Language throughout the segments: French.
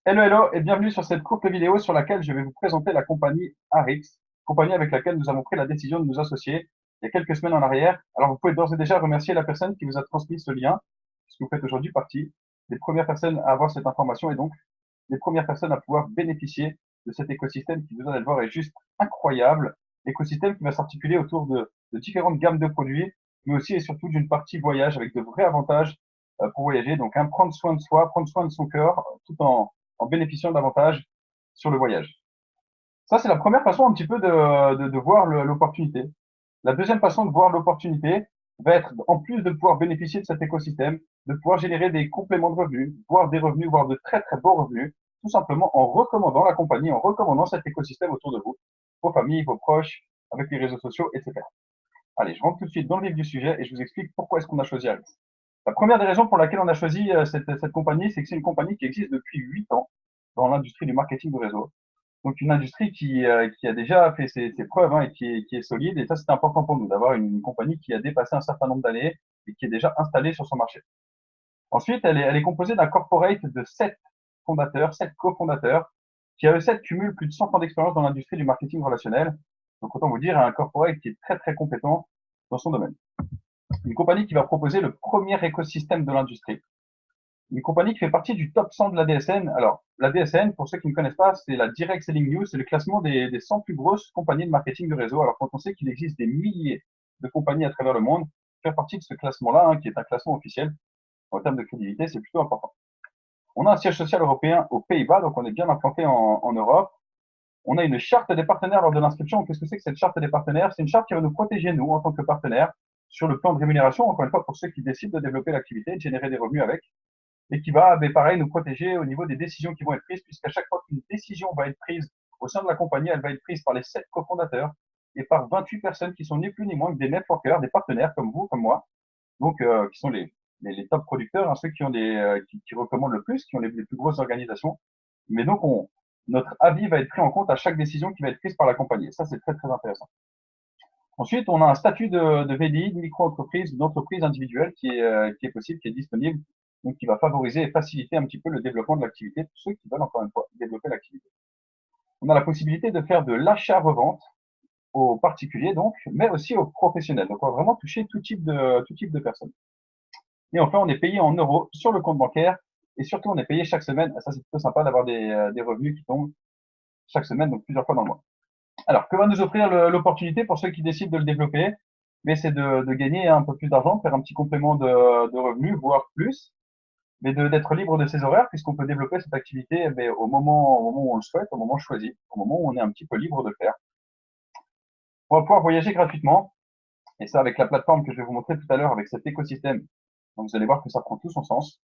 Hello, hello et bienvenue sur cette courte vidéo sur laquelle je vais vous présenter la compagnie Arix, compagnie avec laquelle nous avons pris la décision de nous associer il y a quelques semaines en arrière. Alors vous pouvez d'ores et déjà remercier la personne qui vous a transmis ce lien, puisque vous faites aujourd'hui partie des premières personnes à avoir cette information et donc des premières personnes à pouvoir bénéficier de cet écosystème qui, vous allez le voir, est juste incroyable. Écosystème qui va s'articuler autour de différentes gammes de produits, mais aussi et surtout d'une partie voyage avec de vrais avantages pour voyager. Donc, prendre soin de soi, prendre soin de son cœur, tout en bénéficiant davantage sur le voyage. Ça, c'est la première façon un petit peu de voir l'opportunité. La deuxième façon de voir l'opportunité va être, en plus de pouvoir bénéficier de cet écosystème, de pouvoir générer des compléments de revenus, voire des revenus, voire de très très beaux revenus, tout simplement en recommandant la compagnie, en recommandant cet écosystème autour de vous, vos familles, vos proches, avec les réseaux sociaux, etc. Allez, je rentre tout de suite dans le vif du sujet et je vous explique pourquoi est-ce qu'on a choisi Alice. La première des raisons pour laquelle on a choisi cette compagnie, c'est que c'est une compagnie qui existe depuis 8 ans dans l'industrie du marketing de réseau. Donc une industrie qui a déjà fait ses preuves et qui est solide. Et ça, c'est important pour nous d'avoir une compagnie qui a dépassé un certain nombre d'années et qui est déjà installée sur son marché. Ensuite, elle est composée d'un corporate de 7 fondateurs, 7 cofondateurs, qui à eux 7 cumulent plus de 100 ans d'expérience dans l'industrie du marketing relationnel. Donc autant vous dire, un corporate qui est très très compétent dans son domaine. Une compagnie qui va proposer le premier écosystème de l'industrie. Une compagnie qui fait partie du top 100 de la DSN. Alors, la DSN, pour ceux qui ne connaissent pas, c'est la Direct Selling News, c'est le classement des 100 plus grosses compagnies de marketing de réseau. Alors, quand on sait qu'il existe des milliers de compagnies à travers le monde, faire partie de ce classement-là, qui est un classement officiel, en termes de crédibilité, c'est plutôt important. On a un siège social européen aux Pays-Bas, donc on est bien implanté en Europe. On a une charte des partenaires lors de l'inscription. Qu'est-ce que c'est que cette charte des partenaires? C'est une charte qui va nous protéger, nous, en tant que partenaires, sur le plan de rémunération, encore une fois, pour ceux qui décident de développer l'activité, de générer des revenus avec, et qui va, pareil, nous protéger au niveau des décisions qui vont être prises, puisqu'à chaque fois qu'une décision va être prise au sein de la compagnie, elle va être prise par les 7 cofondateurs et par 28 personnes qui sont ni plus ni moins que des networkers, des partenaires comme vous, comme moi, donc qui sont les top producteurs, ceux qui ont qui recommandent le plus, qui ont les plus grosses organisations. Mais donc, notre avis va être pris en compte à chaque décision qui va être prise par la compagnie. Et ça, c'est très, très intéressant. Ensuite, on a un statut de VDI, de micro-entreprise, d'entreprise individuelle qui est possible, qui est disponible, donc qui va favoriser et faciliter un petit peu le développement de l'activité pour ceux qui veulent, encore une fois, développer l'activité. On a la possibilité de faire de l'achat-revente aux particuliers, donc, mais aussi aux professionnels. Donc, on va vraiment toucher tout type de personnes. Et enfin, on est payé en euros sur le compte bancaire et surtout, on est payé chaque semaine. Ça, c'est plutôt sympa d'avoir des revenus qui tombent chaque semaine, donc plusieurs fois dans le mois. Alors, que va nous offrir l'opportunité pour ceux qui décident de le développer? Mais c'est de gagner un peu plus d'argent, de faire un petit complément de revenus, voire plus, mais d'être libre de ses horaires, puisqu'on peut développer cette activité au moment où on le souhaite, au moment choisi, au moment où on est un petit peu libre de le faire. On va pouvoir voyager gratuitement, et ça avec la plateforme que je vais vous montrer tout à l'heure, avec cet écosystème. Donc, vous allez voir que ça prend tout son sens.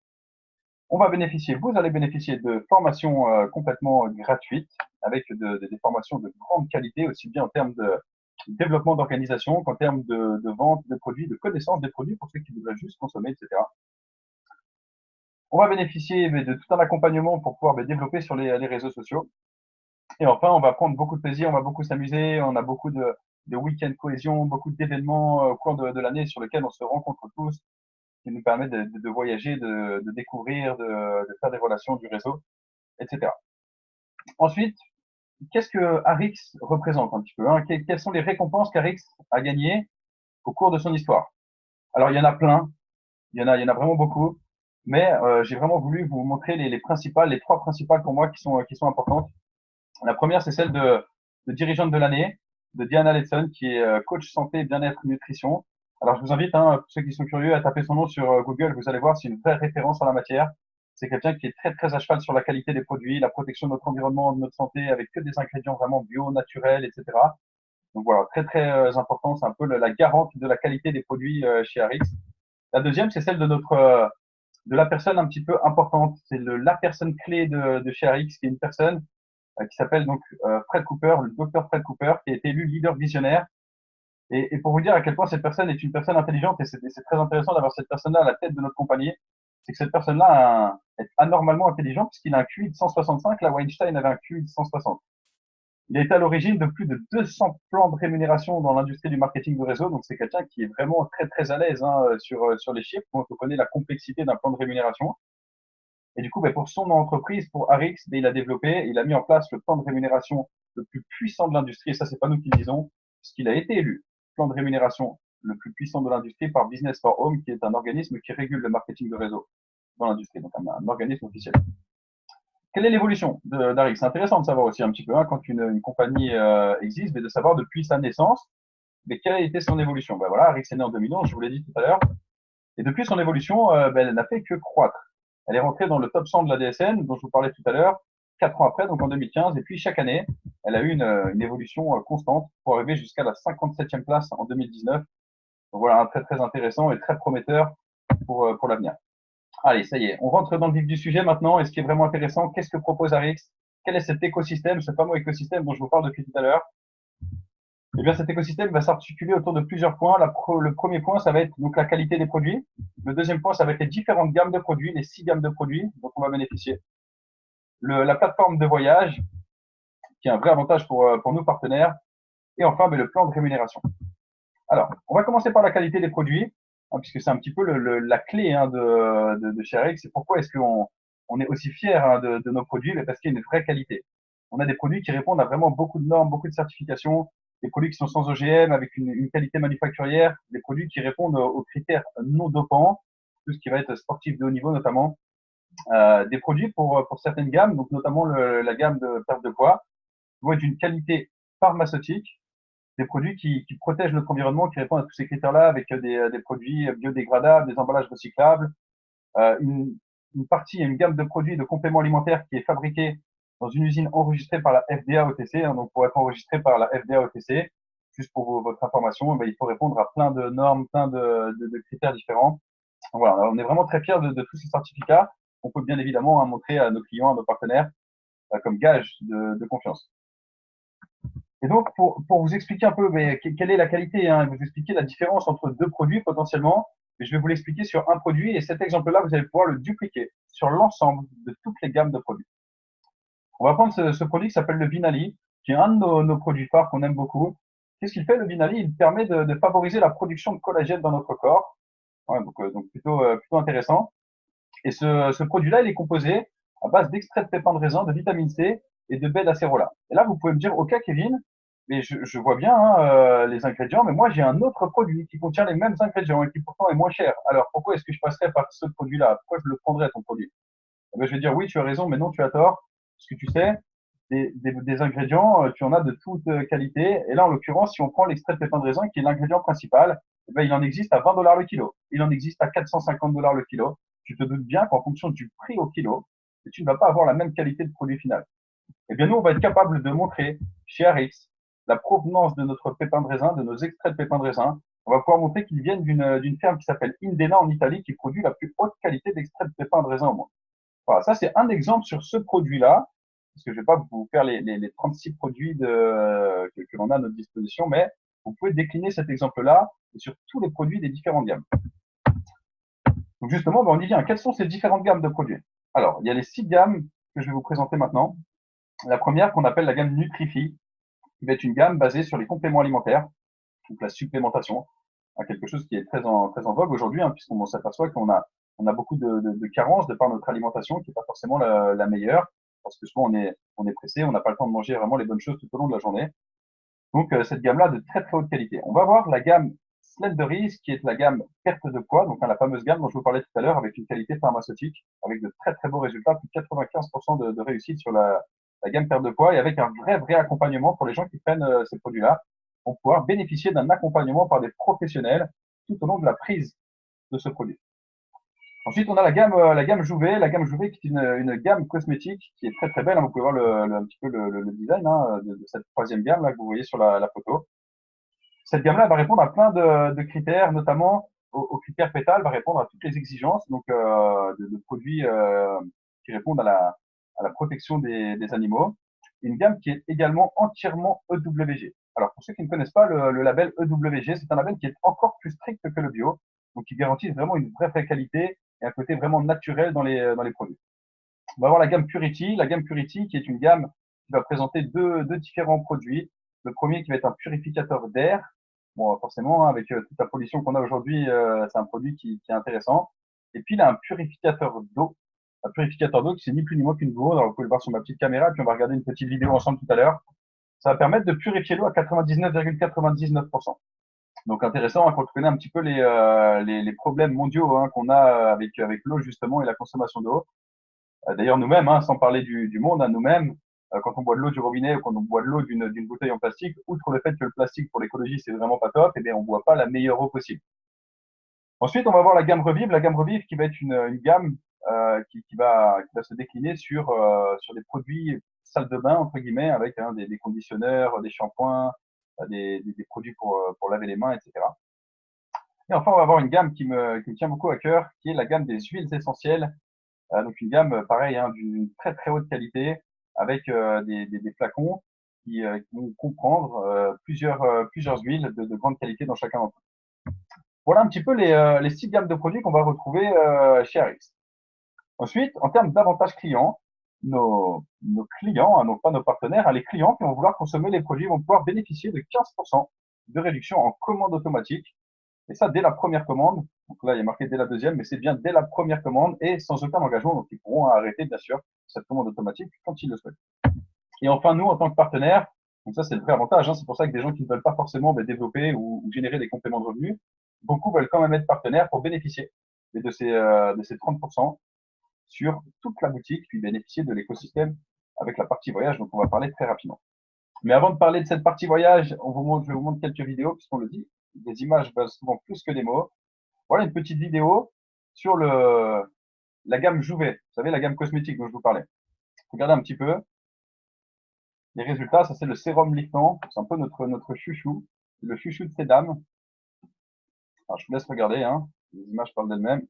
Vous allez bénéficier de formations complètement gratuites, avec des formations de grande qualité, aussi bien en termes de développement d'organisation qu'en termes de vente de produits, de connaissance des produits pour ceux qui voudraient juste consommer, etc. On va bénéficier de tout un accompagnement pour pouvoir développer sur les réseaux sociaux. Et enfin, on va prendre beaucoup de plaisir, on va beaucoup s'amuser, on a beaucoup de week-ends cohésion, beaucoup d'événements au cours de l'année sur lesquels on se rencontre tous, qui nous permettent de voyager, de découvrir, de faire des relations, du réseau, etc. Ensuite, qu'est-ce que Arix représente un petit peu, quelles sont les récompenses qu'Arix a gagnées au cours de son histoire? Alors, il y en a plein, il y en a vraiment beaucoup, mais j'ai vraiment voulu vous montrer les principales, les trois principales pour moi qui sont importantes. La première, c'est celle de dirigeante de l'année, de Diana Letson, qui est coach santé, bien-être, nutrition. Alors, je vous invite, pour ceux qui sont curieux, à taper son nom sur Google. Vous allez voir, c'est une vraie référence en la matière. C'est quelqu'un qui est très, très à cheval sur la qualité des produits, la protection de notre environnement, de notre santé, avec que des ingrédients vraiment bio, naturels, etc. Donc voilà, très, très important. C'est un peu la garante de la qualité des produits chez Arix. La deuxième, c'est celle de la personne un petit peu importante. C'est la personne clé de chez Arix, qui est une personne qui s'appelle donc Fred Cooper, le docteur Fred Cooper, qui a été élu leader visionnaire. Et pour vous dire à quel point cette personne est une personne intelligente, et c'est très intéressant d'avoir cette personne-là à la tête de notre compagnie, c'est que cette personne-là est anormalement intelligent puisqu'il a un QI de 165, là Weinstein avait un QI de 160. Il a été à l'origine de plus de 200 plans de rémunération dans l'industrie du marketing de réseau, donc c'est quelqu'un qui est vraiment très très à l'aise sur les chiffres, quand on connaît la complexité d'un plan de rémunération. Et du coup, ben, pour son entreprise, pour Arix, ben, il a mis en place le plan de rémunération le plus puissant de l'industrie. Et ça, c'est pas nous qui le disons, puisqu'il a été élu plan de rémunération le plus puissant de l'industrie par Business for Home, qui est un organisme qui régule le marketing de réseau dans l'industrie, donc un organisme officiel. Quelle est l'évolution d'Arix? C'est intéressant de savoir aussi un petit peu, hein, quand une compagnie existe, mais de savoir depuis sa naissance, mais quelle a été son évolution. Ben voilà, Arix est né en 2011, je vous l'ai dit tout à l'heure, et depuis son évolution, ben, elle n'a fait que croître. Elle est rentrée dans le top 100 de la DSN, dont je vous parlais tout à l'heure, 4 ans après, donc en 2015, et puis chaque année, elle a eu une évolution constante pour arriver jusqu'à la 57e place en 2019. Donc voilà, un très très intéressant et très prometteur pour l'avenir. Allez, ça y est, on rentre dans le vif du sujet maintenant. Et ce qui est vraiment intéressant, qu'est-ce que propose Arix? Quel est cet écosystème, ce fameux écosystème dont je vous parle depuis tout à l'heure? Eh bien, cet écosystème va s'articuler autour de plusieurs points. Le premier point, ça va être donc la qualité des produits. Le deuxième point, ça va être les différentes gammes de produits, les 6 gammes de produits dont on va bénéficier. La plateforme de voyage, qui est un vrai avantage pour nos partenaires. Et enfin, le plan de rémunération. Alors, on va commencer par la qualité des produits, hein, puisque c'est un petit peu la clé hein, de chez Arix. C'est pourquoi est-ce qu'on est aussi fiers hein, de nos produits, mais parce qu'il y a une vraie qualité. On a des produits qui répondent à vraiment beaucoup de normes, beaucoup de certifications, des produits qui sont sans OGM, avec une qualité manufacturière, des produits qui répondent aux critères non dopants, tout ce qui va être sportif de haut niveau notamment, des produits pour certaines gammes, donc notamment la gamme de perte de poids, vont être d'une qualité pharmaceutique, des produits qui protègent notre environnement, qui répondent à tous ces critères-là, avec des produits biodégradables, des emballages recyclables, une partie, une gamme de produits de compléments alimentaires qui est fabriquée dans une usine enregistrée par la FDA OTC. Hein, donc, pour être enregistré par la FDA OTC, juste pour votre information, il faut répondre à plein de normes, plein de critères différents. Donc, voilà, on est vraiment très fiers de tous ces certificats. On peut bien évidemment hein, montrer à nos clients, à nos partenaires, comme gage de confiance. Et donc, pour vous expliquer un peu quelle est la qualité, hein, vous expliquer la différence entre deux produits potentiellement, je vais vous l'expliquer sur un produit et cet exemple-là, vous allez pouvoir le dupliquer sur l'ensemble de toutes les gammes de produits. On va prendre ce produit qui s'appelle le Vinali, qui est un de nos produits phares qu'on aime beaucoup. Qu'est-ce qu'il fait, le Vinali? Il permet de favoriser la production de collagène dans notre corps. Ouais, donc plutôt intéressant. Et ce produit-là, il est composé à base d'extrait de pépins de raisin, de vitamine C et de bêta-acérola. Et là, vous pouvez me dire, OK, Kevin, mais je vois bien hein, les ingrédients, mais moi, j'ai un autre produit qui contient les mêmes ingrédients et qui pourtant est moins cher. Alors, pourquoi est-ce que je passerais par ce produit-là? Pourquoi je le prendrais, ton produit? Eh bien, je vais dire, oui, tu as raison, mais non, tu as tort. Parce que tu sais, des ingrédients, tu en as de toute qualité. Et là, en l'occurrence, si on prend l'extrait de pépins de raisin, qui est l'ingrédient principal, eh bien, il en existe à 20 $ le kilo. Il en existe à 450 $ le kilo. Tu te doutes bien qu'en fonction du prix au kilo, tu ne vas pas avoir la même qualité de produit final. Eh bien, nous, on va être capable de montrer chez Arix la provenance de notre pépin de raisin, de nos extraits de pépins de raisin. On va pouvoir montrer qu'ils viennent d'une ferme qui s'appelle Indena en Italie, qui produit la plus haute qualité d'extraits de pépins de raisin au monde. Voilà, ça c'est un exemple sur ce produit-là, parce que je ne vais pas vous faire les 36 produits que l'on a à notre disposition, mais vous pouvez décliner cet exemple-là sur tous les produits des différentes gammes. Donc justement, on y vient. Quelles sont ces différentes gammes de produits? Alors, il y a les 6 gammes que je vais vous présenter maintenant. La première qu'on appelle la gamme Nutrifi, qui va être une gamme basée sur les compléments alimentaires, donc la supplémentation, quelque chose qui est très en vogue aujourd'hui, hein, puisqu'on s'aperçoit qu'on a beaucoup de carences de par notre alimentation, qui n'est pas forcément la meilleure, parce que souvent on est pressé, on n'a pas le temps de manger vraiment les bonnes choses tout au long de la journée. Donc cette gamme-là de très très haute qualité. On va voir la gamme Slenderies, qui est la gamme perte de poids, donc la fameuse gamme dont je vous parlais tout à l'heure, avec une qualité pharmaceutique, avec de très très beaux résultats, plus de 95% de réussite sur la gamme perte de poids, et avec un vrai accompagnement pour les gens qui prennent ces produits-là, pour pouvoir bénéficier d'un accompagnement par des professionnels tout au long de la prise de ce produit. Ensuite, on a la gamme Jouvet. La gamme Jouvet qui est une gamme cosmétique qui est très très belle. Vous pouvez voir un petit peu le design hein, de cette troisième gamme là que vous voyez sur la photo. Cette gamme-là va répondre à plein de critères, notamment aux critères pétales, va répondre à toutes les exigences donc de produits qui répondent à la protection des animaux. Une gamme qui est également entièrement EWG. Alors pour ceux qui ne connaissent pas le label EWG, c'est un label qui est encore plus strict que le bio, donc qui garantit vraiment une vraie qualité et un côté vraiment naturel dans les produits. On va avoir la gamme Purity. La gamme Purity qui est une gamme qui va présenter deux différents produits. Le premier qui va être un purificateur d'air. Bon, forcément, hein, avec toute la pollution qu'on a aujourd'hui, c'est un produit qui est intéressant. Et puis, il a un purificateur d'eau un purificateur d'eau qui c'est ni plus ni moins qu'une gourde. Alors, vous pouvez le voir sur ma petite caméra, puis on va regarder une petite vidéo ensemble tout à l'heure. Ça va permettre de purifier l'eau à 99,99%. Donc intéressant, hein, quand on connaît un petit peu les problèmes mondiaux hein, qu'on a avec l'eau justement et la consommation d'eau. D'ailleurs nous-mêmes, hein, sans parler du monde, hein, nous-mêmes, quand on boit de l'eau du robinet ou quand on boit de l'eau d'une bouteille en plastique, outre le fait que le plastique pour l'écologie c'est vraiment pas top, eh bien on boit pas la meilleure eau possible. Ensuite, on va voir la gamme Revive. La gamme Revive qui va être une gamme qui va se décliner sur des produits salle de bain entre guillemets avec hein, des conditionneurs, des shampoings, des produits pour laver les mains, etc. Et enfin, on va avoir une gamme qui me tient beaucoup à cœur, qui est la gamme des huiles essentielles. Donc une gamme pareil hein, d'une très très haute qualité avec des flacons qui vont comprendre plusieurs huiles de grande qualité dans chacun d'entre eux. Voilà un petit peu les 6 gammes de produits qu'on va retrouver chez Arix. Ensuite, en termes d'avantages clients, nos clients, hein, donc pas nos partenaires, hein, les clients qui vont vouloir consommer les produits vont pouvoir bénéficier de 15% de réduction en commande automatique. Et ça, dès la première commande. Donc là, il est marqué dès la deuxième, mais c'est bien dès la première commande et sans aucun engagement. Donc, ils pourront arrêter, bien sûr, cette commande automatique quand ils le souhaitent. Et enfin, nous, en tant que partenaires, donc ça, c'est le vrai avantage. Hein, c'est pour ça que des gens qui ne veulent pas forcément développer ou générer des compléments de revenus, beaucoup veulent quand même être partenaires pour bénéficier de ces 30% sur toute la boutique, puis bénéficier de l'écosystème avec la partie voyage. Donc, on va parler très rapidement. Mais avant de parler de cette partie voyage, je vais vous montrer quelques vidéos, puisqu'on le dit, des images valent souvent plus que des mots. Voilà une petite vidéo sur la gamme Jouvet. Vous savez, la gamme cosmétique dont je vous parlais. Regardez un petit peu. Les résultats, ça c'est le sérum liftant. C'est un peu notre chouchou. Le chouchou de ces dames. Alors, je vous laisse regarder, hein. Les images parlent d'elles-mêmes.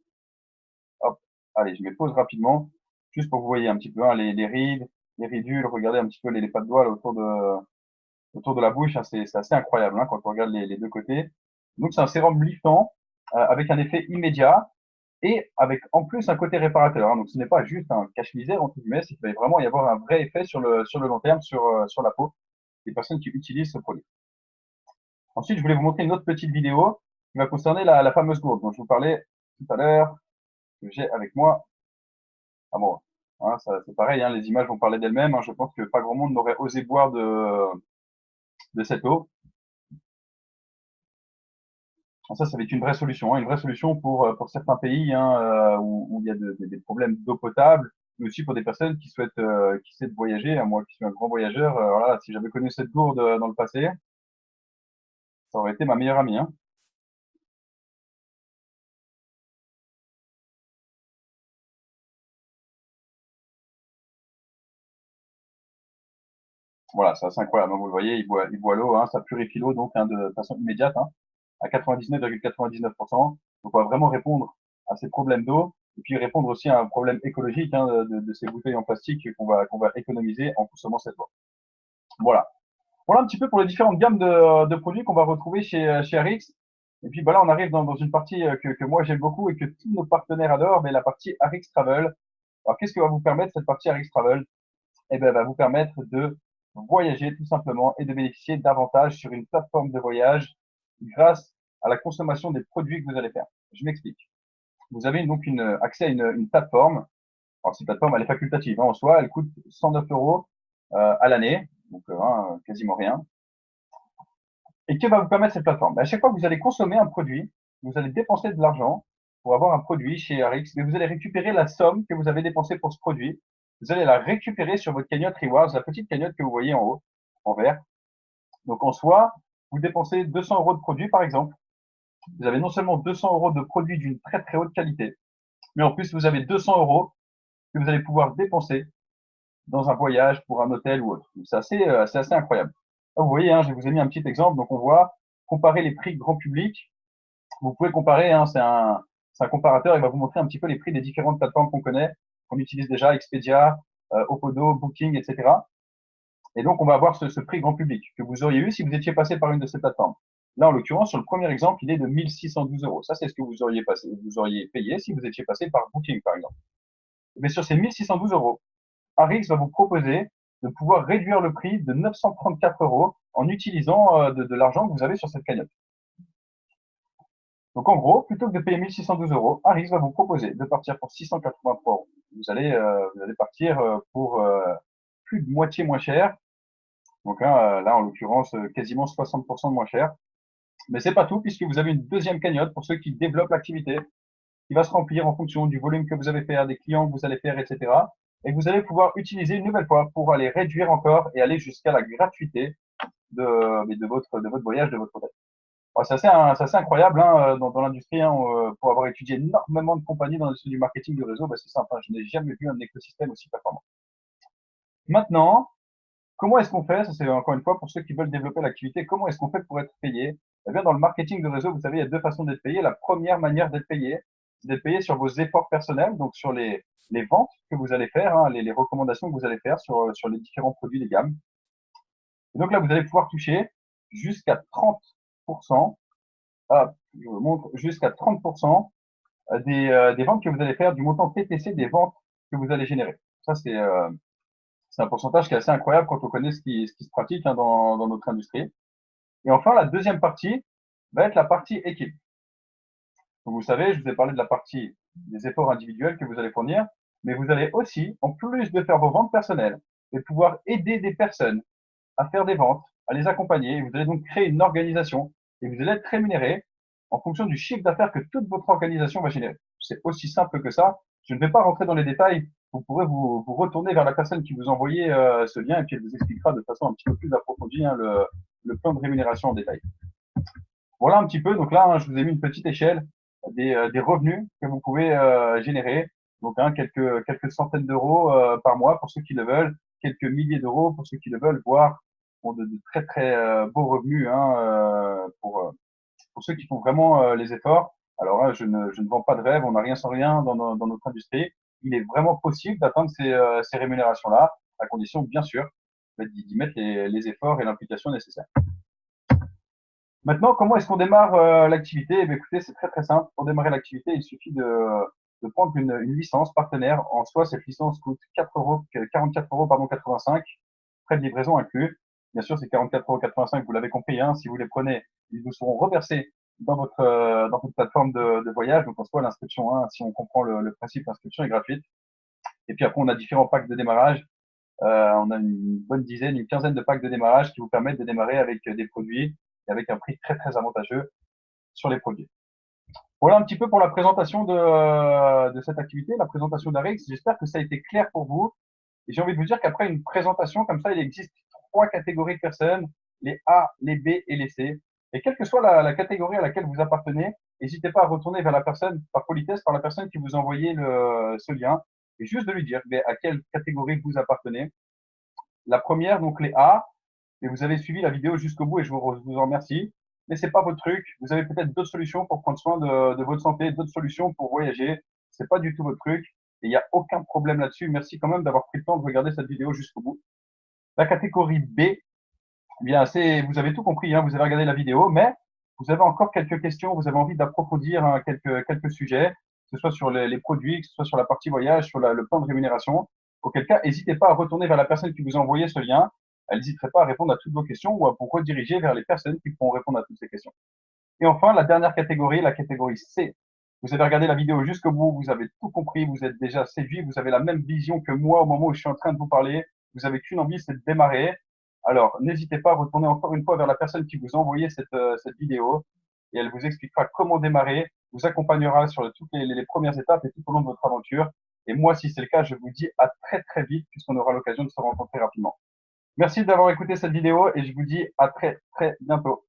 Hop. Allez, je mets pause rapidement. Juste pour que vous voyez un petit peu, hein, les rides, les ridules. Regardez un petit peu les pas de doigts là, autour de la bouche. Hein, c'est assez incroyable, hein, quand on regarde les deux côtés. Donc, c'est un sérum liftant, avec un effet immédiat et avec en plus un côté réparateur. Hein. Donc, ce n'est pas juste un cache-misère, entre guillemets, c'est qu'il va vraiment y avoir un vrai effet sur le long terme sur la peau des personnes qui utilisent ce produit. Ensuite, je voulais vous montrer une autre petite vidéo qui va concerner la fameuse gourde dont je vous parlais tout à l'heure, que j'ai avec moi. Ah bon, hein, ça, c'est pareil, hein, les images vont parler d'elles-mêmes. Hein. Je pense que pas grand monde n'aurait osé boire de cette eau. Ça va être une vraie solution, hein, une vraie solution pour certains pays hein, où il y a des problèmes d'eau potable, mais aussi pour des personnes qui souhaitent voyager. Hein, moi, qui suis un grand voyageur, voilà, si j'avais connu cette gourde dans le passé, ça aurait été ma meilleure amie. Hein. Voilà, c'est assez incroyable. Hein, vous le voyez, il boit l'eau, hein, ça purifie l'eau donc hein, de façon immédiate, hein, à 99,99%. Donc, on va vraiment répondre à ces problèmes d'eau et puis répondre aussi à un problème écologique hein, de ces bouteilles en plastique qu'on va économiser en consommant cette eau. Voilà. Voilà un petit peu pour les différentes gammes de produits qu'on va retrouver chez Arix. Et puis bah là, on arrive dans une partie que moi j'aime beaucoup et que tous nos partenaires adorent, mais la partie Arix Travel. Alors qu'est-ce que va vous permettre cette partie Arix Travel? Eh bien, elle va vous permettre de voyager tout simplement et de bénéficier d'avantages sur une plateforme de voyage grâce à la consommation des produits que vous allez faire. Je m'explique. Vous avez donc accès à une plateforme. Alors cette plateforme, elle est facultative hein, en soi, elle coûte 109 euros à l'année, donc hein, quasiment rien. Et que va vous permettre cette plateforme? À chaque fois que vous allez consommer un produit, vous allez dépenser de l'argent pour avoir un produit chez Arix, mais vous allez récupérer la somme que vous avez dépensée pour ce produit. Vous allez la récupérer sur votre cagnotte Rewards, la petite cagnotte que vous voyez en haut, en vert. Donc en soi, vous dépensez 200 euros de produit, par exemple. Vous avez non seulement 200 euros de produits d'une très très haute qualité, mais en plus vous avez 200 euros que vous allez pouvoir dépenser dans un voyage, pour un hôtel ou autre. C'est assez incroyable. Là, vous voyez, hein, je vous ai mis un petit exemple. Donc, on voit comparer les prix grand public. Vous pouvez comparer, hein, c'est un comparateur. Il va vous montrer un petit peu les prix des différentes plateformes qu'on connaît, qu'on utilise déjà, Expedia, Opodo, Booking, etc. Et donc, on va avoir ce prix grand public que vous auriez eu si vous étiez passé par une de ces plateformes. Là, en l'occurrence, sur le premier exemple, il est de 1612 euros. Ça, c'est ce que vous auriez payé si vous étiez passé par Booking, par exemple. Mais sur ces 1612 euros, Arix va vous proposer de pouvoir réduire le prix de 934 euros en utilisant de l'argent que vous avez sur cette cagnotte. Donc, en gros, plutôt que de payer 1612 euros, Harix va vous proposer de partir pour 683 euros. Vous allez partir pour plus de moitié moins cher. Donc là, en l'occurrence, quasiment 60% de moins cher. Mais c'est pas tout, puisque vous avez une deuxième cagnotte pour ceux qui développent l'activité, qui va se remplir en fonction du volume que vous avez fait, des clients que vous allez faire, etc. Et que vous allez pouvoir utiliser une nouvelle fois pour aller réduire encore et aller jusqu'à la gratuité de votre voyage, de votre hôtel. C'est assez incroyable hein, dans l'industrie, hein, pour avoir étudié énormément de compagnies dans l'industrie du marketing de réseau, c'est simple, hein, je n'ai jamais vu un écosystème aussi performant. Maintenant, comment est-ce qu'on fait? Ça, c'est encore une fois pour ceux qui veulent développer l'activité. Comment est-ce qu'on fait pour être payé? Eh bien, dans le marketing de réseau, vous savez, il y a deux façons d'être payé. La première manière d'être payé, c'est d'être payé sur vos efforts personnels, donc sur les ventes que vous allez faire, hein, les recommandations que vous allez faire sur les différents produits des gammes. Et donc là, vous allez pouvoir toucher jusqu'à 30%, je vous montre, jusqu'à 30% des ventes que vous allez faire, du montant TTC des ventes que vous allez générer. Ça, c'est un pourcentage qui est assez incroyable quand on connaît ce qui se pratique hein, dans notre industrie. Et enfin, la deuxième partie va être la partie équipe. Donc, vous savez, je vous ai parlé de la partie des efforts individuels que vous allez fournir, mais vous allez aussi, en plus de faire vos ventes personnelles, et pouvoir aider des personnes à faire des ventes, à les accompagner. Vous allez donc créer une organisation et vous allez être rémunéré en fonction du chiffre d'affaires que toute votre organisation va générer. C'est aussi simple que ça. Je ne vais pas rentrer dans les détails. Vous pourrez vous retourner vers la personne qui vous envoyait ce lien et puis elle vous expliquera de façon un petit peu plus approfondie hein, le plan de rémunération en détail. Voilà un petit peu. Donc là, hein, je vous ai mis une petite échelle des revenus que vous pouvez générer. Donc hein, quelques centaines d'euros par mois pour ceux qui le veulent, quelques milliers d'euros pour ceux qui le veulent, voire de très très beaux revenus hein, pour ceux qui font vraiment les efforts. Alors là, je ne vends pas de rêve, on n'a rien sans rien dans notre industrie. Il est vraiment possible d'atteindre ces rémunérations-là, à condition, bien sûr, d'y mettre les efforts et l'implication nécessaires. Maintenant, comment est-ce qu'on démarre l'activité? Eh écoutez, c'est très très simple. Pour démarrer l'activité, il suffit de prendre une licence partenaire. En soi, cette licence coûte 44 euros, pardon, 85, frais de livraison inclus. Bien sûr, c'est 44,85 euros, vous l'avez compris. Hein, si vous les prenez, ils vous seront reversés dans votre plateforme de voyage. Donc en soi, l'inscription, hein, si on comprend le principe, l'inscription est gratuite. Et puis après, on a différents packs de démarrage. On a une bonne dizaine, une quinzaine de packs de démarrage qui vous permettent de démarrer avec des produits et avec un prix très très avantageux sur les produits. Voilà un petit peu pour la présentation de cette activité, la présentation d'Arix. J'espère que ça a été clair pour vous. Et j'ai envie de vous dire qu'après une présentation comme ça, il existe trois catégories de personnes, les A, les B et les C. Et quelle que soit la catégorie à laquelle vous appartenez, n'hésitez pas à retourner vers la personne, par politesse, par la personne qui vous a envoyé ce lien, et juste de lui dire à quelle catégorie vous appartenez. La première, donc les A, et vous avez suivi la vidéo jusqu'au bout et je vous en remercie. Mais c'est pas votre truc. Vous avez peut-être d'autres solutions pour prendre soin de votre santé, d'autres solutions pour voyager. C'est pas du tout votre truc. Et il n'y a aucun problème là-dessus. Merci quand même d'avoir pris le temps de regarder cette vidéo jusqu'au bout. La catégorie B, eh bien, vous avez tout compris, hein, vous avez regardé la vidéo, mais vous avez encore quelques questions, vous avez envie d'approfondir hein, quelques sujets, que ce soit sur les produits, que ce soit sur la partie voyage, sur le plan de rémunération. Auquel cas, n'hésitez pas à retourner vers la personne qui vous a envoyé ce lien. Elle n'hésiterait pas à répondre à toutes vos questions ou à vous rediriger vers les personnes qui pourront répondre à toutes ces questions. Et enfin, la dernière catégorie, la catégorie C. Vous avez regardé la vidéo jusqu'au bout, vous avez tout compris, vous êtes déjà séduit, vous avez la même vision que moi au moment où je suis en train de vous parler. Vous avez qu'une envie, c'est de démarrer. Alors, n'hésitez pas à retourner encore une fois vers la personne qui vous a envoyé cette vidéo et elle vous expliquera comment démarrer, vous accompagnera sur toutes les premières étapes et tout au long de votre aventure. Et moi, si c'est le cas, je vous dis à très très vite puisqu'on aura l'occasion de se rencontrer rapidement. Merci d'avoir écouté cette vidéo et je vous dis à très très bientôt.